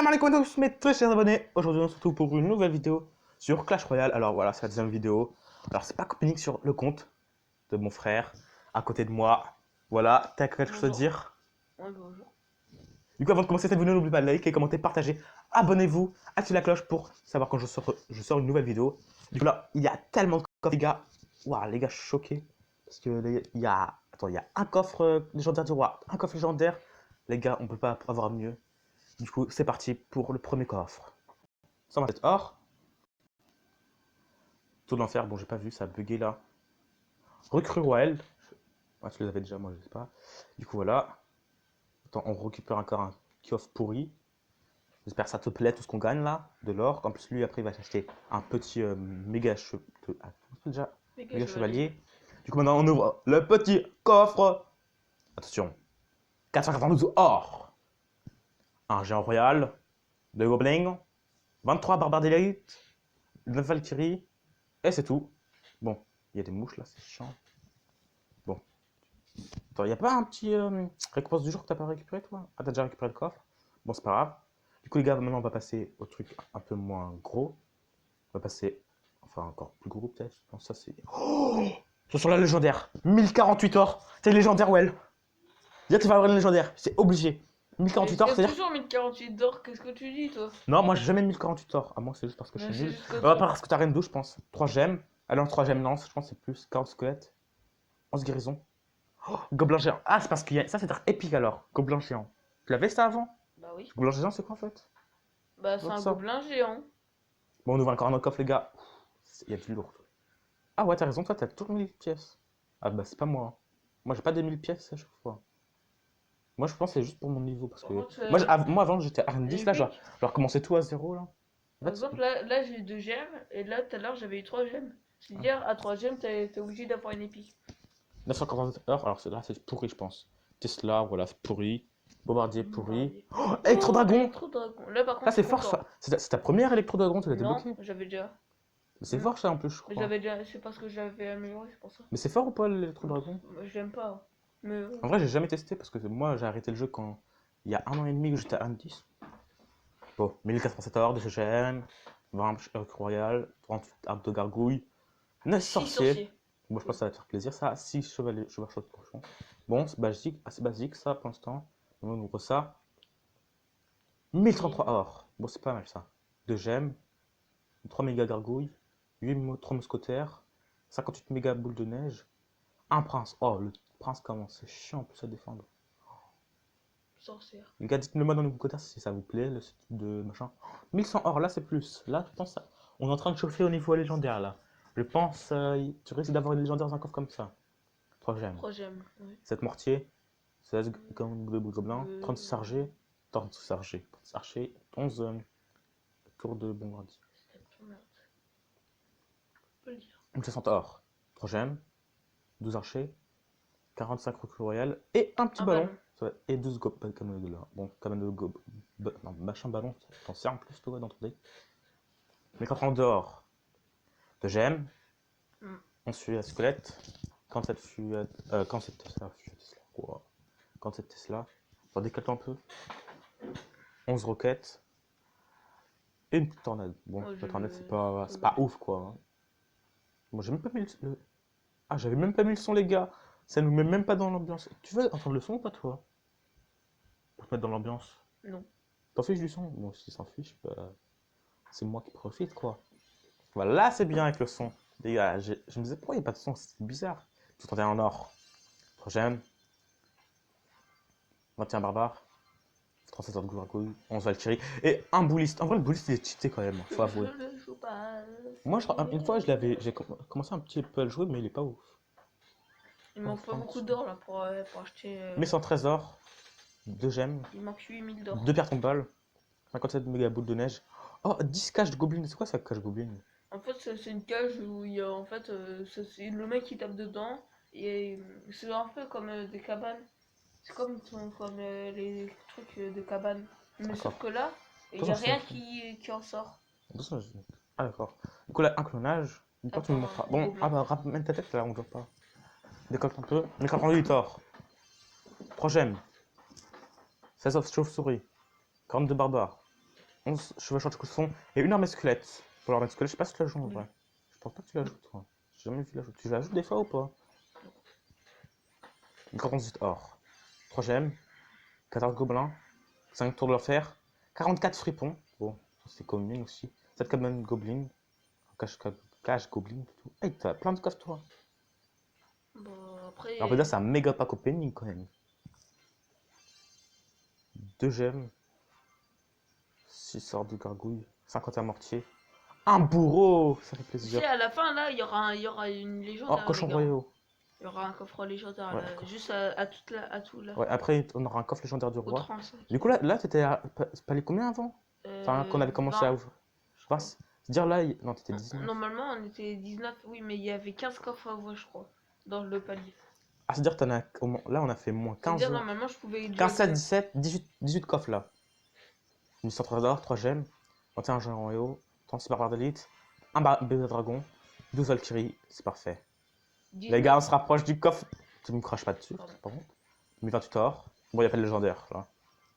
Salam alaikum à tous mes très chers abonnés. Aujourd'hui on se retrouve pour une nouvelle vidéo sur Clash Royale. Alors voilà, c'est la deuxième vidéo. Alors c'est pas copinique sur le compte de mon frère à côté de moi. Voilà, t'as quelque chose à Bonjour. dire? Ouais, bonjour. Du coup avant de commencer cette vidéo, n'oubliez pas de liker, commenter, partager, abonnez-vous, activez la cloche pour savoir quand je sors une nouvelle vidéo. Du coup là, il y a tellement de coffres les gars. Waouh les gars, je suis choqué. Parce que il y a... Attends, il y a un coffre légendaire du roi, un coffre légendaire. Les gars, on peut pas avoir mieux. Du coup, c'est parti pour le premier coffre. 127 or. Taux d'enfer, bon, j'ai pas vu, ça a bugué là. Recrue Wild. Ouais, tu les avais déjà, moi je sais pas. Du coup, voilà. Attends, on récupère encore un coffre pourri. J'espère que ça te plaît tout ce qu'on gagne là, de l'or. En plus, lui, après, il va s'acheter un petit Méga méga chevalier. chevalier. Du coup, maintenant, on ouvre le petit coffre. Attention, 492 or. Un géant royal, 2 gobelins, 23 barbares d'élite, 9 Valkyries, et c'est tout. Bon, il y a des mouches là, c'est chiant. Bon. Attends, y a pas un petit récompense du jour que t'as pas récupéré toi? Ah, t'as déjà récupéré le coffre? Bon, c'est pas grave. Du coup, les gars, maintenant on va passer au truc un peu moins gros. On va passer. Enfin, encore plus gros peut-être. Non, ça c'est. Oh, ce sont la légendaire 1048 or. C'est légendaire, well. Dis que tu vas avoir une légendaire, c'est obligé. Mais 1048 or, t'as c'est-à-dire. toujours 1048 d'or, qu'est-ce que tu dis, toi? Non, moi j'ai jamais 1048 or. À moins que c'est juste parce que je Mais suis c'est nul. juste comme Pas ça. parce que t'as rien de doux, je pense. 3 gemmes. Alors, 3 gemmes, non, je pense que c'est plus. 40 squelettes. 11 guérisons. Gobelin géant. Ah, c'est parce qu'il y a. Ça, c'est épique alors. Gobelin géant. Tu l'avais ça avant? Bah oui. Gobelin géant, c'est quoi en fait? Bah c'est Vois un ça. gobelin géant. Bon, on ouvre encore un autre coffre, les gars. Il y a du lourd. Ah ouais, t'as raison, toi, t'as toujours 1000 pièces. Ah bah, c'est pas moi. Moi, j'ai pas des 1000 pièces à chaque fois. Moi, je pense que c'est juste pour mon niveau. Parce Par que. contre, Moi avant, j'étais à 10 là, épique. genre commencer tout à zéro là. En Par fait, exemple, là j'ai 2 gemmes, et là tout à l'heure j'avais eu 3 gemmes. C'est-à-dire, à 3 gemmes, t'es obligé d'avoir une épique. 940 heures, alors là, c'est pourri, je pense. Tesla, voilà, c'est pourri. Bombardier, pourri. Bombardier. Oh, Oh, Électro-dragon. électro-dragon. Là par Ça, contre, je c'est suis fort, ça. content. C'est ta première électro-dragon, tu l'as Non, débloqué. j'avais déjà. C'est Hmm. fort, ça, en plus, je Mais crois. j'avais déjà. C'est parce que j'avais amélioré, c'est pour ça. Mais c'est fort ou pas l'électro-dragon? Moi, je l'aime pas. Mais. En vrai, j'ai jamais testé parce que moi, j'ai arrêté le jeu quand il y a 1 an et demi que j'étais à 10. Bon, 1407 heures de CGN, 20 Royal, 38 arbres de gargouille, 9 6 sorciers. sorciers. Bon, je pense que ça va te faire plaisir, ça. 6 chevaliers, chevaux de cochon. Bon, c'est basique, assez basique, ça, pour l'instant. On ouvre ça. 1033 or. Bon, c'est pas mal, ça. 2 gemmes, 3 méga gargouilles, 3 mousquetaires, 58 méga boules de neige, un prince. Oh, le prince, comment c'est chiant en plus à défendre. Sorcière. Les gars, dites-le moi dans les commentaires si ça vous plaît, ce type de machin. 1100 or, là c'est plus. Là, je pense, on est en train de chauffer au niveau légendaire là. Je pense, tu risques d'avoir une légendaire dans un coffre comme ça. 3 gemmes. 3 gemmes. Ouais. 7 mortiers, 16 de gobelins, 36 archers, 36 archers, 36 archers, 11 tours de bombardier. On peut le dire. 60 or, 3 gemmes, 12 archers, 45 recrues royales et un petit Un ballon. ballon. Et 12 comme là. Bon, quand même non, machin ballon, t'en sers en plus toi dans ton deck. Mais quand on dehors, de gemmes, Mm. on suit la squelette, quand cette fusette, quand cette Tesla, wow. Quand cette Tesla, on décale un peu, 11 roquettes, et une petite tornade. Bon, Oh, la tornade c'est je- pas ouf quoi. Hein. Moi j'ai même pas mis Ah, j'avais même pas mis le son les gars, ça nous met même pas dans l'ambiance. Tu veux entendre le son ou pas toi? Pour te mettre dans l'ambiance. Non. T'en fiches du son? Bon, si s'en fiche, bah, c'est moi qui profite quoi. Voilà, c'est bien avec le son. Les gars, je me disais pourquoi il n'y a pas de son, c'est bizarre. Tout en en or. Troisième. 21 barbare. 37 heures de gargouille. 11 Valkyrie. Et un bouliste. En vrai, le bouliste il est cheaté quand même, faut avouer. Je ne joue pas. Moi, une fois, j'ai commencé un petit peu à le jouer, mais il est pas ouf. Il manque pas beaucoup d'or là pour acheter. 1113 or. 2 gemmes. Il manque 8000 d'or. 2 pierres tombales. 57 méga boules de neige. Oh, 10 caches de gobelins. C'est quoi ça, cache gobelin? En fait, c'est une cage où il y a en fait. C'est le mec qui tape dedans. Et c'est un peu comme des cabanes. C'est comme les trucs de cabane. Mais D'accord. sauf que là, il n'y Attention, a rien c'est. qui en sort. Attention, ah, d'accord. Du coup, là, un clonage. Pourquoi tu me montres pas? Bon, ah bah, ramène ta tête là, on voit pas. Décolle un peu. 1088 or. 3 gemmes. 16 of chauve-souris. 42 barbares. 11 chevaucheurs de cousson et une armée squelette. Pour l'armée squelette, je sais pas si tu la joues en Oui. vrai. Je pense pas que tu la joues, toi. J'ai jamais vu la jouer. Tu la joues des fois ou pas? 48 or. 3 gemmes. 14 gobelins. 5 tours de l'enfer. 44 fripons. Bon, ça, c'est commune aussi. 7 common goblins. Cache goblin plutôt. Hey, t'as plein de coffres toi. Bon, après. Alors, on peut dire c'est un méga pack opening quand même. 2 gemmes. 6 sorts de gargouille. 51 mortiers. Un bourreau! Ça fait Tu sais, plaisir. à la fin, là, il y aura une Oh, légendaire, les cochon gars. royaux. Il y aura un coffre légendaire, Ouais, là, coffre. juste à tout là. Ouais, après, on aura un coffre légendaire du Au roi. 35. Du coup, là t'étais à palais combien avant? Enfin, qu'on avait commencé 20, à ouvrir. je crois. C'est-à-dire là, non, t'étais 19. Normalement, on était 19, oui, mais il y avait 15 coffres à ouvrir, je crois, dans le palier. Ah, c'est-à-dire que là, on a fait moins C'est-à-dire, 15. normalement, je pouvais 15, 16, jouer. 17, 18 coffres là. Une centre d'or, 3 gemmes, 21 géants royaux, 36 barbares d'élite, un bébé dragon, 12 valkyries, c'est parfait. 19. Les gars, on se rapproche du coffre. Tu me craches pas dessus, Pardon. par contre. 1028 or. Bon, il n'y a pas de légendaire là.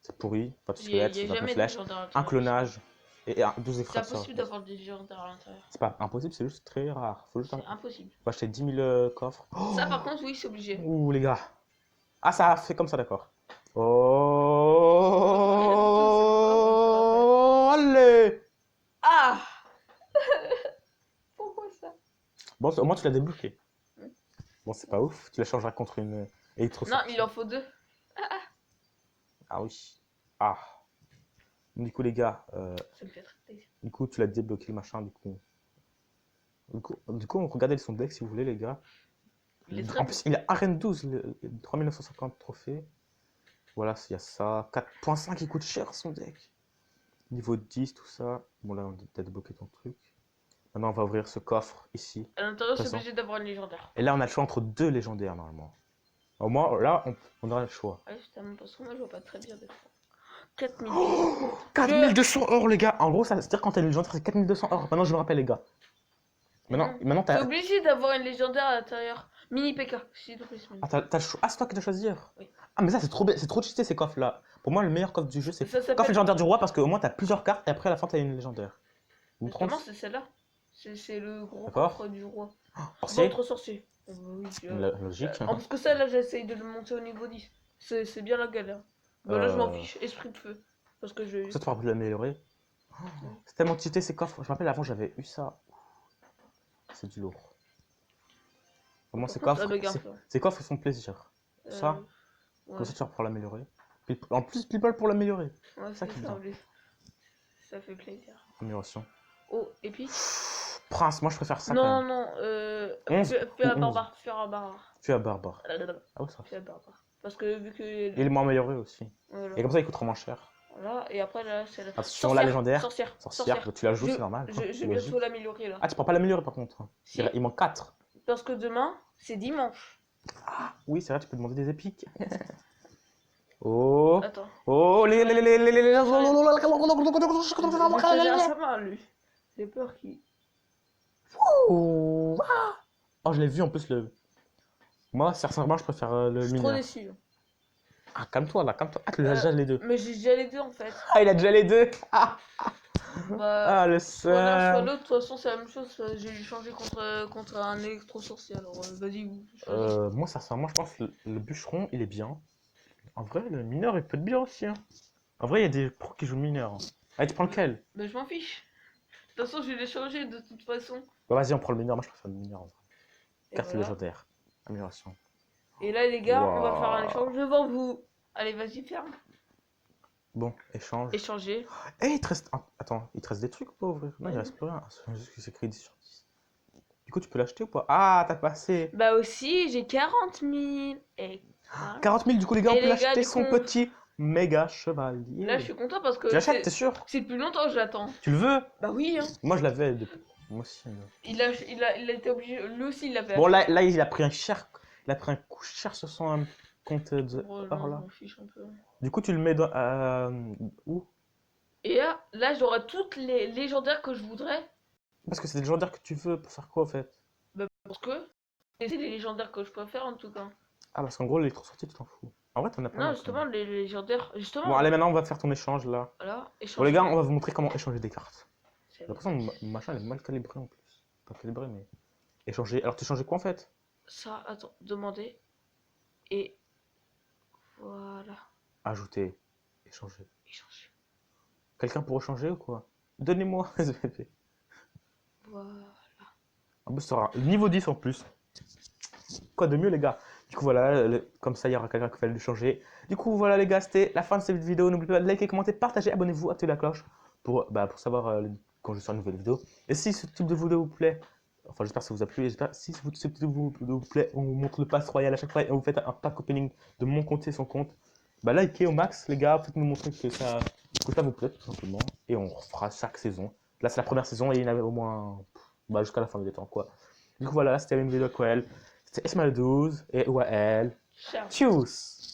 C'est pourri, pas de Il y a squelette, 29 jamais de flèches, légendaire à un l'intérieur. clonage et 12 C'est effracteurs. impossible d'avoir des légendaires à l'intérieur. C'est pas impossible, c'est juste très rare. Faut juste C'est impossible. faut acheter 10 000 coffres. Ça, par contre, oui, c'est obligé. Ouh, les gars. Ah, ça a fait comme ça, d'accord. Oh, allez. Ah Pourquoi ça? Bon, au moins tu l'as débloqué. Ouais. Bon, c'est pas ouf. Tu la changeras contre une électro. Non, il en faut 2. Ah oui. Ah. Du coup, les gars, Ça me fait très plaisir. du coup, tu l'as débloqué le machin, du coup. Du coup, regardez son deck si vous voulez, les gars. Il est très En beau. plus, il est arène 12, 3950 trophées. Voilà, il y a ça. 4.5, il coûte cher son deck. Niveau 10, tout ça. Bon, là, on a débloqué ton truc. Maintenant, on va ouvrir ce coffre ici. À l'intérieur, c'est Présent. obligé d'avoir une légendaire. Et là, on a le choix entre 2 légendaires, normalement. Au moins, là, on aura le choix. Ouais, justement, parce que moi, je vois pas très bien des fois. 4000. Oh, 4200 or, les gars. En gros, ça veut dire quand t'as une légendaire, c'est 4200 or. Maintenant, je me rappelle, les gars. Maintenant T'es t'as. obligé d'avoir une légendaire à l'intérieur. Mini PK, s'il te plaît. Ah, c'est toi qui dois choisir. Oui. Ah, mais ça, c'est trop cheaté ces coffres là. Pour moi, le meilleur coffre du jeu, c'est Ça s'appelle- coffre légendaire du roi parce qu'au moins t'as plusieurs cartes et après à la fin t'as une légendaire. Ou Justement, c'est celle-là. C'est le gros D'accord. coffre du roi. Sorcier. Votre sorcier. Oh, bah oui, Logique. parce que ça, là, j'essaye de le monter au niveau 10. C'est bien la galère. Bah là, je m'en fiche. Esprit de feu. Parce que je. Ça, tu pourras l'améliorer. C'est tellement cheaté ces coffres. Je me rappelle avant, j'avais eu ça. C'est du lourd. Vraiment, ces Par contre, ça coffres, bug un peu. ces coffres ils font plaisir. Ça, Ouais. comme ça, tu vas pouvoir l'améliorer. En plus, people pour l'améliorer. Ouais, ça c'est qui est ça, bien. en plus. Ça fait plaisir. Amélioration. Oh, et puis. Prince, moi je préfère ça quand Non, même. non, 11 fais ou un 11. barbare, fais un barbare. Tu as barbare. Ah ouais, ça. Fais un barbare. Parce que vu que. Il est moins amélioré aussi. Voilà. Et comme ça, il coûtera moins cher. Voilà, et après là, c'est la. Attention, la légendaire. Sorcière. Sorcière, bah, tu la joues, Je- c'est normal. Je vais Logique. bientôt l'améliorer là. Ah, tu peux pas l'améliorer par contre. Si. Il manque 4. Parce que demain, c'est dimanche. Oui, c'est vrai, tu peux demander des épiques. Oh. Attends. Oh, Je te à sa main, lui. J'ai peur qu'il. Oh, je l'ai vu en plus le. Moi, sincèrement, je préfère le Je suis trop mineur. déçu. Ah, calme-toi là, calme-toi. Ah, tu l'as déjà les deux. Mais j'ai déjà les deux en fait. Ah, il a déjà les deux. Ah, Bah. le Soit l'un, soit seul. l'autre, de toute façon, c'est la même chose. J'ai dû changer contre un électro-sorcier. Alors, vas-y, vous. choisis. Moi, sincèrement, je pense que le bûcheron, il est bien. En vrai, le mineur, il peut être bien aussi. Hein. En vrai, il y a des pros qui jouent le mineur. Allez, tu prends lequel? Bah, je m'en fiche. De toute façon, je vais les changer de toute façon. Bah, vas-y, on prend le mineur. Moi, je préfère le mineur. En vrai. Et Carte voilà. légendaire. Amélioration. Et là, les gars, on va faire un Wow. échange devant vous. Allez, vas-y, ferme. Bon, échange. Échanger. Eh, il te reste. Attends, il te reste des trucs ou pas à ouvrir? Non, il Ouais. reste plus rien. C'est juste que c'est écrit 10 sur 10. Du coup, tu peux l'acheter ou pas? Ah, t'as passé. Bah, aussi, j'ai 40 000. Et voilà. 40 000, du coup, les gars, on Et peut les gars, l'acheter du son coup- petit méga chevalier. Là, je suis content parce que Tu l'achètes, t'es sûr? c'est depuis longtemps que je l'attends. Tu le veux? Bah, oui, hein. Moi, je l'avais depuis. Moi aussi. Il a été obligé. Lui aussi, il l'avait. Bon, là, il a pris un cher. Il a pris un coup cher sur son compte de. Bon, or, non, là. je m'en fiche un peu. Du coup, tu le mets dans. Où? Et là j'aurai toutes les légendaires que je voudrais. Parce que c'est des légendaires que tu veux pour faire quoi, en fait? Bah, parce que c'est les légendaires que je préfère en tout cas. Ah, parce qu'en gros, l'électro-sortie, tu t'en fous. En vrai, t'en as pas Non, mal, quand justement, même. les légendaires. Bon, Justement, allez, maintenant, on va faire ton échange, là. voilà, Bon, les échanger. gars, on va vous montrer comment échanger des cartes. C'est J'ai l'impression que mon machin est mal calibré, en plus. Pas calibré, mais... Échanger... Alors, tu échangeais quoi, en fait? ça, attends, demander. Et voilà, Ajouter. Échanger. échanger. Quelqu'un pour échanger ou quoi? Donnez-moi. Voilà. En plus, ça sera niveau 10 en plus. Quoi de mieux, les gars? Du coup, voilà, comme ça, il y aura quelqu'un qui va le changer. Du coup, voilà, les gars, c'était la fin de cette vidéo. N'oubliez pas de liker, commenter, partager, abonnez-vous, activez la cloche pour savoir quand je sors une nouvelle vidéo. Et si ce type de vidéo vous plaît, enfin, j'espère que ça vous a plu. J'espère si ce type de vidéo vous plaît, on vous montre le pass royal à chaque fois et on vous fait un pack opening de mon compte et son compte. Bah, likez au max, les gars. Faites-nous montrer que ça vous plaît, tout simplement. Et on refera chaque saison. Là, c'est la première saison et il y en avait au moins jusqu'à la fin des temps, quoi. Du coup, voilà, c'était une vidéo avec Well. C'était Ismaël 12 et Wael. Ciao. Tchuss!